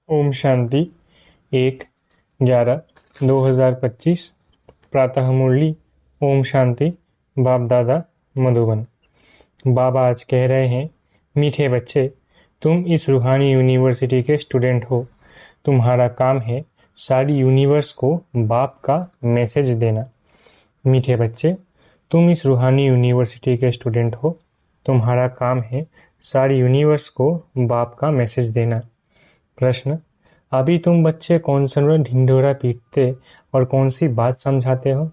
ओम शांति। 1/11/2025 प्रातः मुरली। ओम शांति। बाप दादा मधुबन। बाबा आज कह रहे हैं, मीठे बच्चे, तुम इस रूहानी यूनिवर्सिटी के स्टूडेंट हो। तुम्हारा काम है सारी यूनिवर्स को बाप का मैसेज देना। मीठे बच्चे, तुम इस रूहानी यूनिवर्सिटी के स्टूडेंट हो। तुम्हारा काम है सारी यूनिवर्स को बाप का मैसेज देना। प्रश्न: अभी तुम बच्चे कौन सा ढिंढोरा पीटते और कौन सी बात समझाते हो?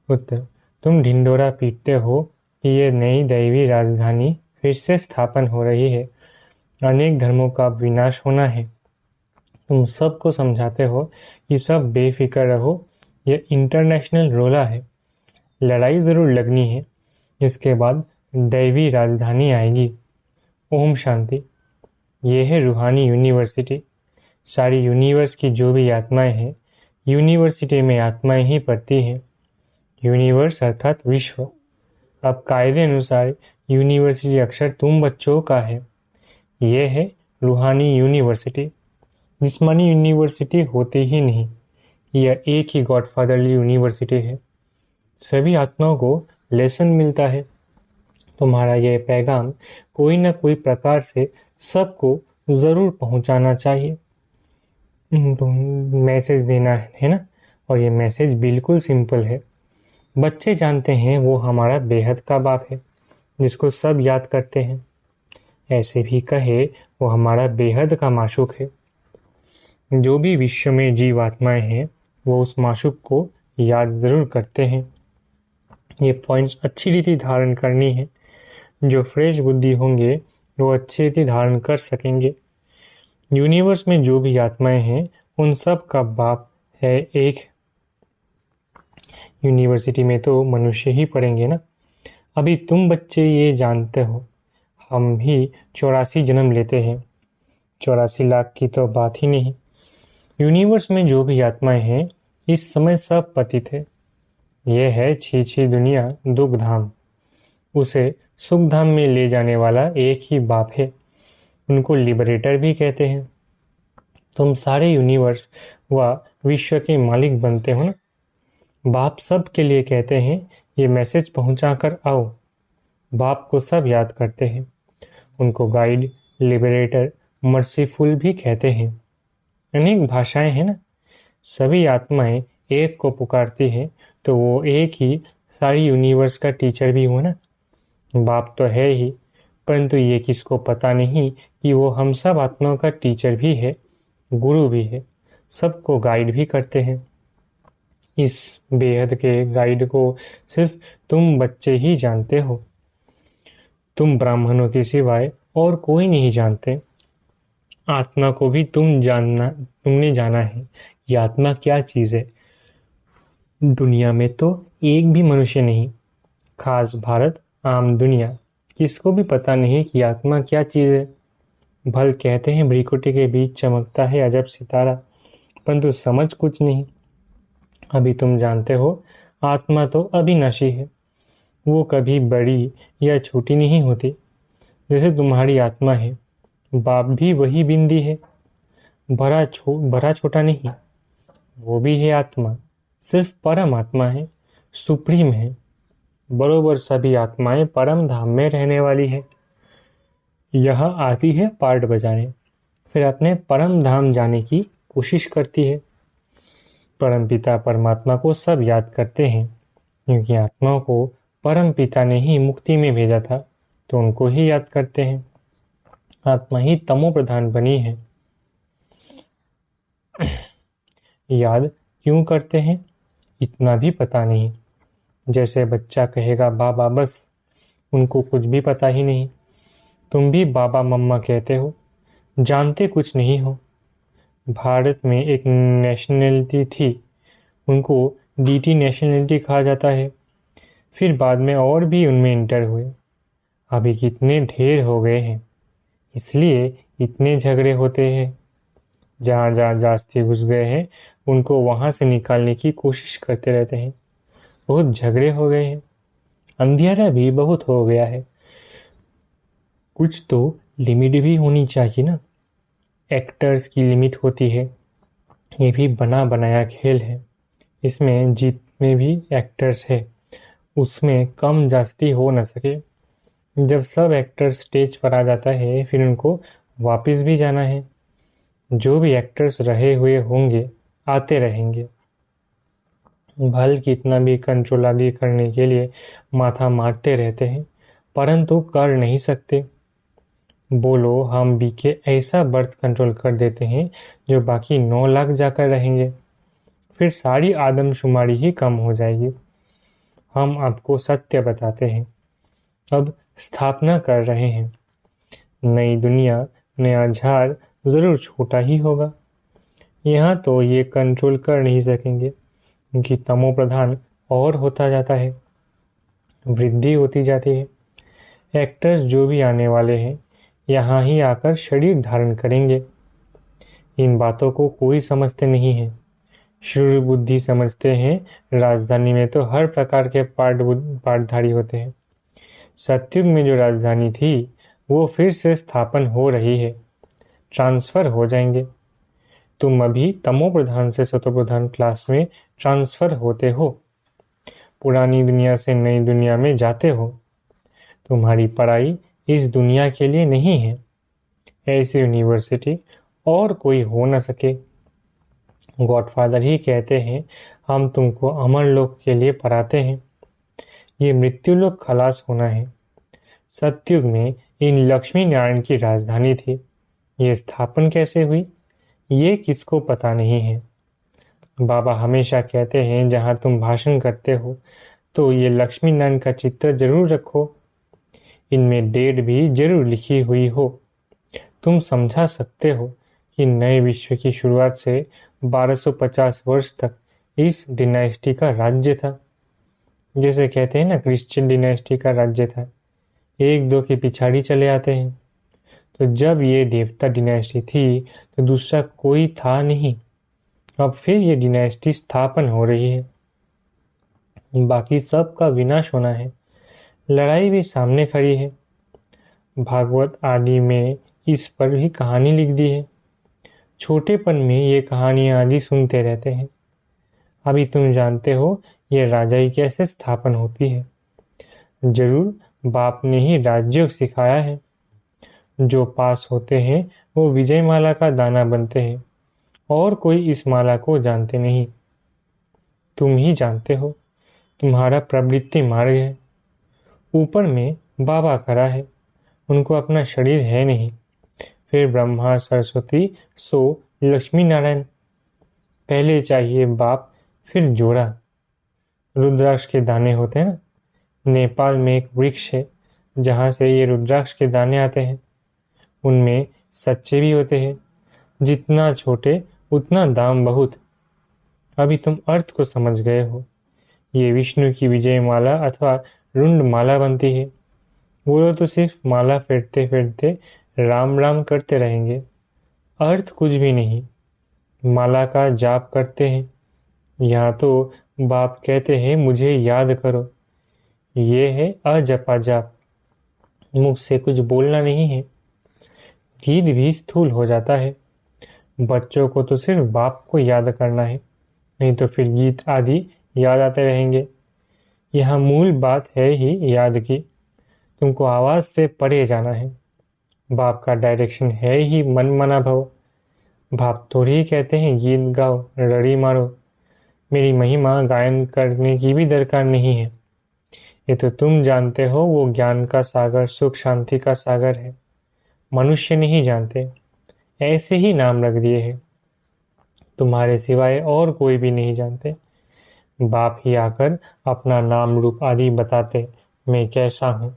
उत्तर: तुम ढिंढोरा पीटते हो कि ये नई दैवी राजधानी फिर से स्थापन हो रही है, अनेक धर्मों का विनाश होना है। तुम सबको समझाते हो कि सब बेफिक्र रहो, ये इंटरनेशनल रोला है, लड़ाई ज़रूर लगनी है, जिसके बाद दैवी राजधानी आएगी। ओम शांति। ये है रूहानी यूनिवर्सिटी। सारी यूनिवर्स की जो भी आत्माएं हैं, यूनिवर्सिटी में आत्माएं ही पढ़ती हैं। यूनिवर्स अर्थात विश्व। अब कायदे अनुसार यूनिवर्सिटी अक्षर तुम बच्चों का है। यह है रूहानी यूनिवर्सिटी। जिस्मानी यूनिवर्सिटी होती ही नहीं। यह एक ही गॉडफादरली यूनिवर्सिटी है। सभी आत्माओं को लेसन मिलता है। तुम्हारा यह पैगाम कोई न कोई प्रकार से सबको ज़रूर पहुंचाना चाहिए। मैसेज देना है ना। और ये मैसेज बिल्कुल सिंपल है। बच्चे जानते हैं वो हमारा बेहद का बाप है, जिसको सब याद करते हैं। ऐसे भी कहे वो हमारा बेहद का माशूक है। जो भी विश्व में जीव आत्माएं हैं, वो उस माशूक को याद ज़रूर करते हैं। ये पॉइंट्स अच्छी रीति धारण करनी है। जो फ्रेश बुद्धि होंगे वो अच्छी रीति धारण कर सकेंगे। यूनिवर्स में जो भी आत्माएं हैं, उन सब का बाप है एक। यूनिवर्सिटी में तो मनुष्य ही पढ़ेंगे ना। अभी तुम बच्चे ये जानते हो, हम भी 84 जन्म लेते हैं। 84 लाख की तो बात ही नहीं। यूनिवर्स में जो भी आत्माएं हैं, इस समय सब पतित है। यह है छी दुनिया दुख धाम। उसे सुख धाम में ले जाने वाला एक ही बाप है। उनको लिबरेटर भी कहते हैं। तुम सारे यूनिवर्स व विश्व के मालिक बनते हो ना। बाप सब के लिए कहते हैं, ये मैसेज पहुंचा कर आओ। बाप को सब याद करते हैं। उनको गाइड, लिबरेटर, मर्सीफुल भी कहते हैं। अनेक भाषाएं हैं ना। सभी आत्माएं एक को पुकारती हैं, तो वो एक ही सारी यूनिवर्स का टीचर भी हो ना। बाप तो है ही, परंतु ये किसको पता नहीं कि वो हम सब आत्माओं का टीचर भी है, गुरु भी है, सबको गाइड भी करते हैं। इस बेहद के गाइड को सिर्फ तुम बच्चे ही जानते हो। तुम ब्राह्मणों के सिवाय और कोई नहीं जानते। आत्मा को भी तुमने जाना है। ये आत्मा क्या चीज़ है। दुनिया में तो एक भी मनुष्य नहीं, खास भारत, आम दुनिया, किसको भी पता नहीं कि आत्मा क्या चीज़ है। भल कहते हैं भ्रिकुटी के बीच चमकता है अजब सितारा, परंतु समझ कुछ नहीं। अभी तुम जानते हो, आत्मा तो अविनाशी है। वो कभी बड़ी या छोटी नहीं होती। जैसे तुम्हारी आत्मा है, बाप भी वही बिंदी है। बड़ा छोटा नहीं, वो भी है आत्मा। सिर्फ परम आत्मा है, सुप्रीम है। बरोबर सभी आत्माएं परम धाम में रहने वाली है। यह आती है पार्ट बजाने, फिर अपने परम धाम जाने की कोशिश करती है। परम पिता परमात्मा को सब याद करते हैं, क्योंकि आत्माओं को परम पिता ने ही मुक्ति में भेजा था, तो उनको ही याद करते हैं। आत्मा ही तमो प्रधान बनी है। याद क्यों करते हैं, इतना भी पता नहीं। जैसे बच्चा कहेगा बाबा बस, उनको कुछ भी पता ही नहीं। तुम भी बाबा मम्मा कहते हो, जानते कुछ नहीं हो। भारत में एक नेशनलिटी थी, उनको डीटी नेशनलिटी कहा जाता है। फिर बाद में और भी उनमें इंटर हुए। अभी कितने ढेर हो गए हैं, इसलिए इतने झगड़े होते हैं। जहाँ जहाँ जास्ती घुस गए हैं, उनको वहाँ से निकालने की कोशिश करते रहते हैं। बहुत झगड़े हो गए हैं। अंधियारा भी बहुत हो गया है। कुछ तो लिमिट भी होनी चाहिए ना। एक्टर्स की लिमिट होती है। ये भी बना बनाया खेल है। इसमें जितने भी एक्टर्स है उसमें कम जास्ती हो न सके। जब सब एक्टर स्टेज पर आ जाता है फिर उनको वापस भी जाना है। जो भी एक्टर्स रहे हुए होंगे आते रहेंगे। भल कितना भी कंट्रोल आदि करने के लिए माथा मारते रहते हैं परंतु कर नहीं सकते। बोलो हम बीके ऐसा बर्थ कंट्रोल कर देते हैं जो बाकी 9 लाख जाकर रहेंगे। फिर सारी आदमशुमारी ही कम हो जाएगी। हम आपको सत्य बताते हैं। अब स्थापना कर रहे हैं। नई दुनिया नया झाड़ जरूर छोटा ही होगा। यहाँ तो ये कंट्रोल कर नहीं सकेंगे क्योंकि तमो प्रधान और होता जाता है, वृद्धि होती जाती है। एक्टर्स जो भी आने वाले हैं यहाँ ही आकर शरीर धारण करेंगे। इन बातों को कोई समझते नहीं है। शूर बुद्धि समझते हैं राजधानी में तो हर प्रकार के पाठधारी होते हैं। सतयुग में जो राजधानी थी वो फिर से स्थापन हो रही है, ट्रांसफर हो जाएंगे। तुम अभी तमो प्रधान से सतो प्रधान क्लास में ट्रांसफर होते हो, पुरानी दुनिया से नई दुनिया में जाते हो। तुम्हारी पढ़ाई इस दुनिया के लिए नहीं है। ऐसी यूनिवर्सिटी और कोई हो न सके। गॉडफादर ही कहते हैं हम तुमको अमर लोक के लिए पढ़ाते हैं। ये मृत्यु लोक खलास होना है। सतयुग में इन लक्ष्मी नारायण की राजधानी थी। ये स्थापन कैसे हुई ये किसको पता नहीं है। बाबा हमेशा कहते हैं जहाँ तुम भाषण करते हो तो ये लक्ष्मी नारायण का चित्र जरूर रखो। इनमें डेट भी जरूर लिखी हुई हो। तुम समझा सकते हो कि नए विश्व की शुरुआत से 1250 वर्ष तक इस डिनाइस्टी का राज्य था। जैसे कहते हैं ना क्रिश्चियन डिनाइस्टी का राज्य था। एक दो के पिछाड़ी चले आते हैं। तो जब ये देवता डिनाइस्टी थी तो दूसरा कोई था नहीं। अब फिर ये डिनाइस्टी स्थापन हो रही है। बाकी सब का विनाश होना है। लड़ाई भी सामने खड़ी है। भागवत आदि में इस पर भी कहानी लिख दी है। छोटेपन में ये कहानियां आदि सुनते रहते हैं। अभी तुम जानते हो ये राजाई कैसे स्थापन होती है। जरूर बाप ने ही राजयोग सिखाया है। जो पास होते हैं वो विजय माला का दाना बनते हैं और कोई इस माला को जानते नहीं। तुम ही जानते हो। तुम्हारा प्रवृत्ति मार्ग है। ऊपर में बाबा खड़ा है। उनको अपना शरीर है नहीं। फिर ब्रह्मा सरस्वती सो लक्ष्मी नारायण। पहले चाहिए बाप फिर जोड़ा। रुद्राक्ष के दाने होते हैं ना। नेपाल में एक वृक्ष है जहाँ से ये रुद्राक्ष के दाने आते हैं। उनमें सच्चे भी होते हैं। जितना छोटे उतना दाम बहुत। अभी तुम अर्थ को समझ गए हो। ये विष्णु की विजय माला अथवा रुंड माला बनती है। वो लोग तो सिर्फ माला फेरते फेरते राम राम करते रहेंगे। अर्थ कुछ भी नहीं। माला का जाप करते हैं। यहाँ तो बाप कहते हैं मुझे याद करो। ये है अजपा जाप। मुख से कुछ बोलना नहीं है। गीत भी स्थूल हो जाता है। बच्चों को तो सिर्फ बाप को याद करना है, नहीं तो फिर गीत आदि याद आते रहेंगे। यहाँ मूल बात है ही याद की। तुमको आवाज से परे जाना है। बाप का डायरेक्शन है ही मन मना भव। बाप थोड़ी ही कहते हैं गीत गाओ रड़ी मारो। मेरी महिमा गायन करने की भी दरकार नहीं है। ये तो तुम जानते हो वो ज्ञान का सागर सुख शांति का सागर है। मनुष्य नहीं जानते। ऐसे ही नाम रख दिए हैं। तुम्हारे सिवाय और कोई भी नहीं जानते। बाप ही आकर अपना नाम रूप आदि बताते। मैं कैसा हूँ,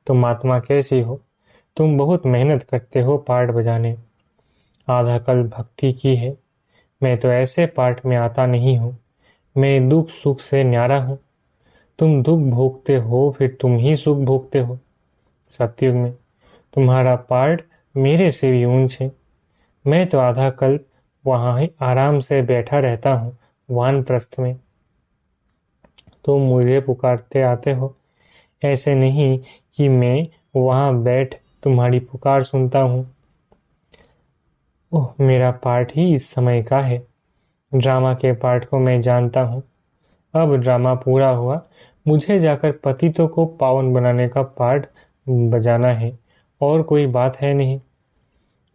तुम आत्मा कैसी हो। तुम बहुत मेहनत करते हो पाठ बजाने। आधा कल भक्ति की है। मैं तो ऐसे पाठ में आता नहीं हूँ। मैं दुख सुख से न्यारा हूँ। तुम दुख भोगते हो फिर तुम ही सुख भोगते हो। सतयुग में तुम्हारा पाठ मेरे से भी ऊंच है। मैं तो आधा कल्प वहाँ ही आराम से बैठा रहता हूँ वानप्रस्थ में। तुम मुझे पुकारते आते हो। ऐसे नहीं कि मैं वहाँ बैठ तुम्हारी पुकार सुनता हूँ। ओह, मेरा पार्ट ही इस समय का है। ड्रामा के पार्ट को मैं जानता हूँ। अब ड्रामा पूरा हुआ, मुझे जाकर पतितों को पावन बनाने का पार्ट बजाना है, और कोई बात है नहीं।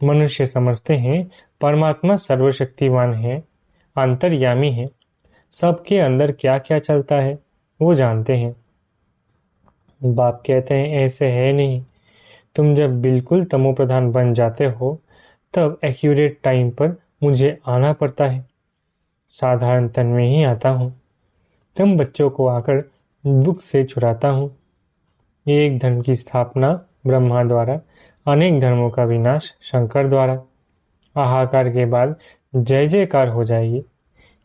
मनुष्य समझते हैं परमात्मा सर्वशक्तिमान है, अंतर्यामी है, सबके अंदर क्या क्या चलता है वो जानते हैं। बाप कहते हैं ऐसे है नहीं। तुम जब बिल्कुल तमोप्रधान बन जाते हो तब एक्यूरेट टाइम पर मुझे आना पड़ता है। साधारण तन में ही आता हूँ। तुम बच्चों को आकर दुख से छुड़ाता हूँ। एक धर्म की स्थापना ब्रह्मा द्वारा, अनेक धर्मों का विनाश शंकर द्वारा। हाहाकार के बाद जय जयकार हो जाएगी।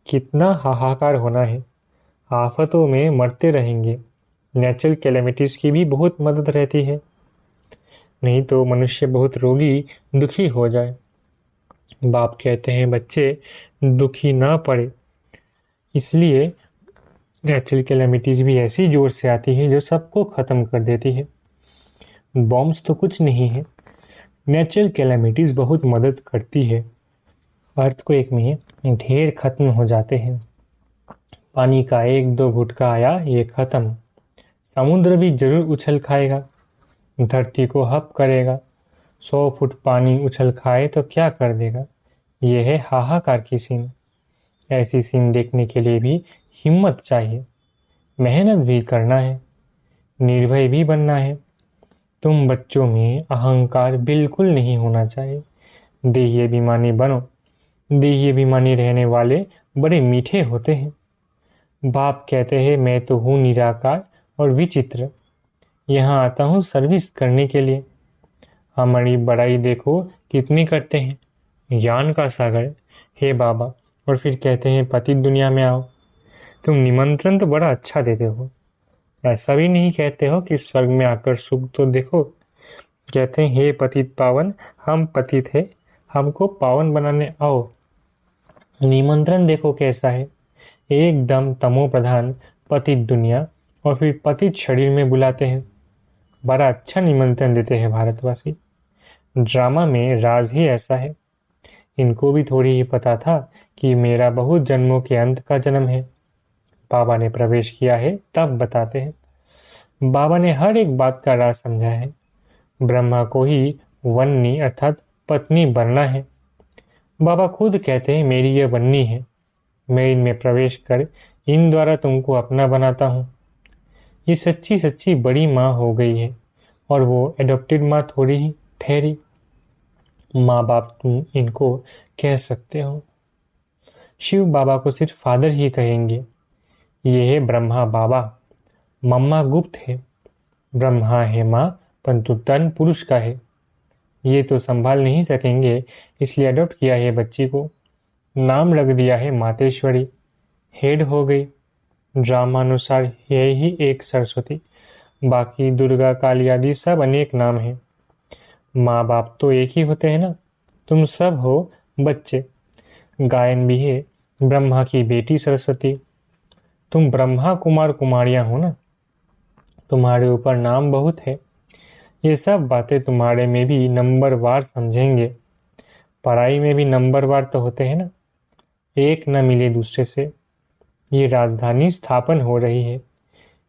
कितना हाहाकार होना है। आफतों में मरते रहेंगे। नेचुरल कैलेमिटीज की भी बहुत मदद रहती है, नहीं तो मनुष्य बहुत रोगी दुखी हो जाए। बाप कहते हैं बच्चे दुखी ना पड़े, इसलिए नेचुरल कैलेमिटीज भी ऐसी जोर से आती है जो सबको खत्म कर देती है। बॉम्ब्स तो कुछ नहीं है, नेचुरल कैलेमिटीज बहुत मदद करती है। अर्थक्वेक में ढेर खत्म हो जाते हैं। पानी का एक दो घुटका आया, ये खत्म। समुद्र भी जरूर उछल खाएगा, धरती को हप करेगा। 100 फुट पानी उछल खाए तो क्या कर देगा। यह है हाहाकार की सीन। ऐसी सीन देखने के लिए भी हिम्मत चाहिए, मेहनत भी करना है, निर्भय भी बनना है। तुम बच्चों में अहंकार बिल्कुल नहीं होना चाहिए। देही अभिमानी बनो। देही अभिमानी रहने वाले बड़े मीठे होते हैं। बाप कहते हैं मैं तो हूँ निराकार और विचित्र, यहाँ आता हूँ सर्विस करने के लिए। हमारी बड़ाई देखो कितनी करते हैं, ज्ञान का सागर हे बाबा, और फिर कहते हैं पतित दुनिया में आओ। तुम निमंत्रण तो बड़ा अच्छा देते हो, ऐसा भी नहीं कहते हो कि स्वर्ग में आकर सुख तो देखो। कहते हैं हे पतित पावन, हम पतित है, हमको पावन बनाने आओ। निमंत्रण देखो कैसा है, एकदम तमो प्रधान पतित दुनिया, और फिर पतित शरीर में बुलाते हैं। बड़ा अच्छा निमंत्रण देते हैं भारतवासी। ड्रामा में राज ही ऐसा है। इनको भी थोड़ी ही पता था कि मेरा बहुत जन्मों के अंत का जन्म है। बाबा ने प्रवेश किया है तब बताते हैं। बाबा ने हर एक बात का राज समझा है। ब्रह्मा को ही वन्नी अर्थात पत्नी बनना है। बाबा खुद कहते हैं मेरी यह वन्नी है, मैं इनमें प्रवेश कर इन द्वारा तुमको अपना बनाता हूँ। ये सच्ची सच्ची बड़ी माँ हो गई है, और वो एडॉप्टेड माँ थोड़ी ही ठहरी। माँ बाप तुम इनको कह सकते हो। शिव बाबा को सिर्फ फादर ही कहेंगे। ये है ब्रह्मा बाबा। मम्मा गुप्त है, ब्रह्मा है माँ, परंतु तन पुरुष का है। ये तो संभाल नहीं सकेंगे, इसलिए अडॉप्ट किया है बच्ची को। नाम रख दिया है मातेश्वरी। हेड हो गई। ड्रामानुसार यही एक सरस्वती, बाकी दुर्गा काली आदि सब अनेक नाम हैं। माँ बाप तो एक ही होते हैं ना। तुम सब हो बच्चे। गायन भी है ब्रह्मा की बेटी सरस्वती। तुम ब्रह्मा कुमार कुमारियां हो ना। तुम्हारे ऊपर नाम बहुत है। ये सब बातें तुम्हारे में भी नंबर वार समझेंगे। पढ़ाई में भी नंबर वार तो होते हैं ना, एक न मिले दूसरे से। ये राजधानी स्थापन हो रही है।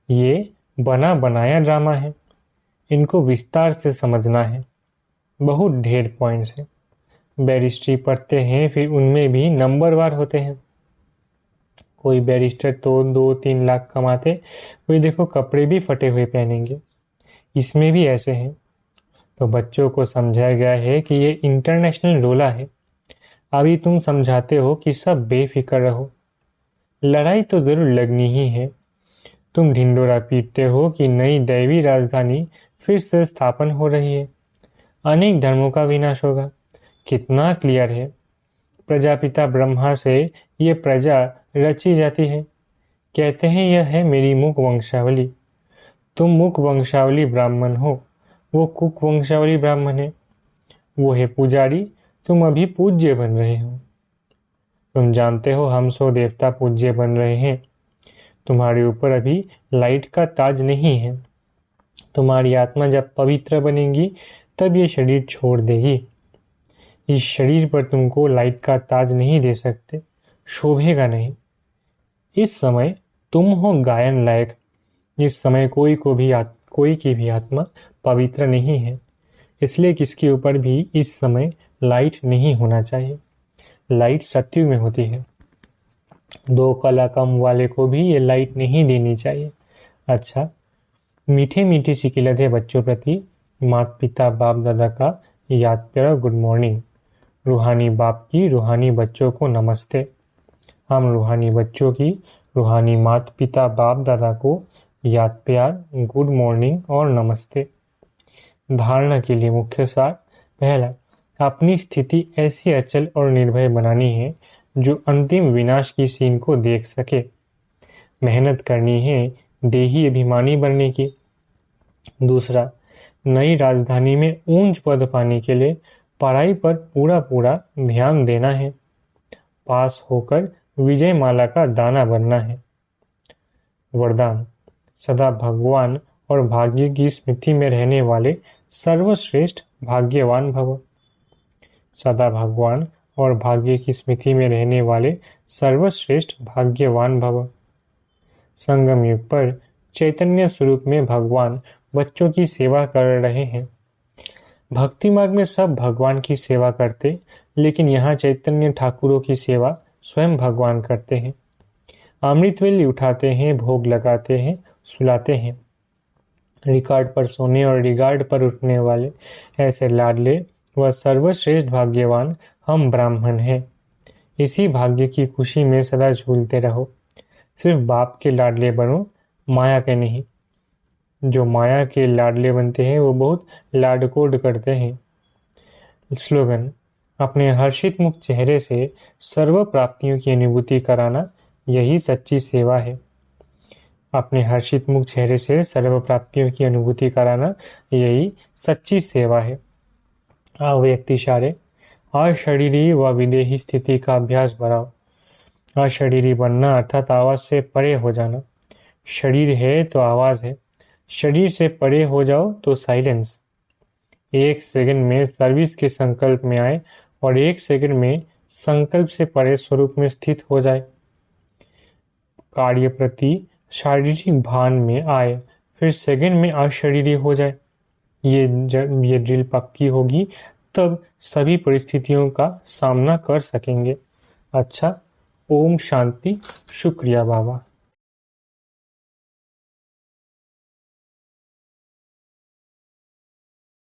ये बना बनाया ड्रामा है। इनको विस्तार से समझना है। बहुत ढेर पॉइंट्स है। बैरिस्ट्री पढ़ते हैं, फिर उनमें भी नंबरवार होते हैं। कोई बैरिस्टर तो 2-3 लाख कमाते, कोई देखो कपड़े भी फटे हुए पहनेंगे। इसमें भी ऐसे हैं। तो बच्चों को समझाया गया है कि ये इंटरनेशनल रोला है। अभी तुम समझाते हो कि सब बेफिक्र रहो। लड़ाई तो जरूर लगनी ही है। तुम ढिंडोरा पीटते हो कि नई दैवी राजधानी फिर से स्थापन हो रही है, अनेक धर्मों का विनाश होगा। कितना क्लियर है। प्रजापिता ब्रह्मा से ये प्रजा रची जाती है। कहते हैं यह है मेरी मुख वंशावली। तुम मुख वंशावली ब्राह्मण हो, वो कुक वंशावली ब्राह्मण है। वो है पुजारी, तुम अभी पूज्य बन रहे हो। तुम जानते हो हम 100 देवता पूज्य बन रहे हैं। तुम्हारे ऊपर अभी लाइट का ताज नहीं है। तुम्हारी आत्मा जब पवित्र बनेगी तब ये शरीर छोड़ देगी। इस शरीर पर तुमको लाइट का ताज नहीं दे सकते, शोभेगा नहीं। इस समय तुम हो गायन लायक। इस समय कोई की भी आत्मा पवित्र नहीं है, इसलिए किसके ऊपर भी इस समय लाइट नहीं होना चाहिए। लाइट सत्युग में होती है। 2 कला कम वाले को भी ये लाइट नहीं देनी चाहिए। अच्छा, मीठे मीठे सिकिलत बच्चों प्रति माता पिता बाप दादा का याद प्यारा गुड मॉर्निंग। रूहानी बाप की रूहानी बच्चों को नमस्ते। हम रूहानी बच्चों की रूहानी माता पिता बाप दादा को याद प्यार गुड मॉर्निंग और नमस्ते। धारणा के लिए मुख्य सार। पहला, अपनी स्थिति ऐसी अचल और निर्भय बनानी है जो अंतिम विनाश की सीन को देख सके। मेहनत करनी है देही अभिमानी बनने की। दूसरा, नई राजधानी में ऊंच पद पाने के लिए पढ़ाई पर पूरा पूरा ध्यान देना है। पास होकर विजय माला का दाना बनना है। वरदान, सदा भगवान और भाग्य की स्मृति में रहने वाले सर्वश्रेष्ठ भाग्यवान भव। सदा भगवान और भाग्य की स्मृति में रहने वाले सर्वश्रेष्ठ भाग्यवान भव। संगम युग पर चैतन्य स्वरूप में भगवान बच्चों की सेवा कर रहे हैं। भक्ति मार्ग में सब भगवान की सेवा करते, लेकिन यहाँ चैतन्य ठाकुरों की सेवा स्वयं भगवान करते हैं। अमृतवेली उठाते हैं, भोग लगाते हैं, सुलाते हैं। रिकॉर्ड पर सोने और रिगार्ड पर उठने वाले ऐसे लाडले व सर्वश्रेष्ठ भाग्यवान हम ब्राह्मण हैं। इसी भाग्य की खुशी में सदा झूलते रहो। सिर्फ बाप के लाडले बनो, माया के नहीं। जो माया के लाडले बनते हैं वो बहुत लाडकोड करते हैं। स्लोगन, अपने हर्षित मुख चेहरे से सर्व प्राप्तियों की अनुभूति कराना यही सच्ची सेवा है। अपने हर्षित मुख चेहरे से सर्व प्राप्तियों की अनुभूति कराना यही सच्ची सेवा है। अव्यक्त इशारे। अशरीरी व विदेही स्थिति का अभ्यास बढ़ाओ। अशरीरी बनना अर्थात आवाज से परे हो जाना। शरीर है तो आवाज है, शरीर से परे हो जाओ तो साइलेंस। 1 सेकंड में सर्विस के संकल्प में आए और 1 सेकंड में संकल्प से परे स्वरूप में स्थित हो जाए। कार्य प्रति शारीरिक भान में आए, फिर सेकंड में अशरीरी हो जाए। ये ड्रिल पक्की होगी तब सभी परिस्थितियों का सामना कर सकेंगे। अच्छा, ओम शांति। शुक्रिया बाबा।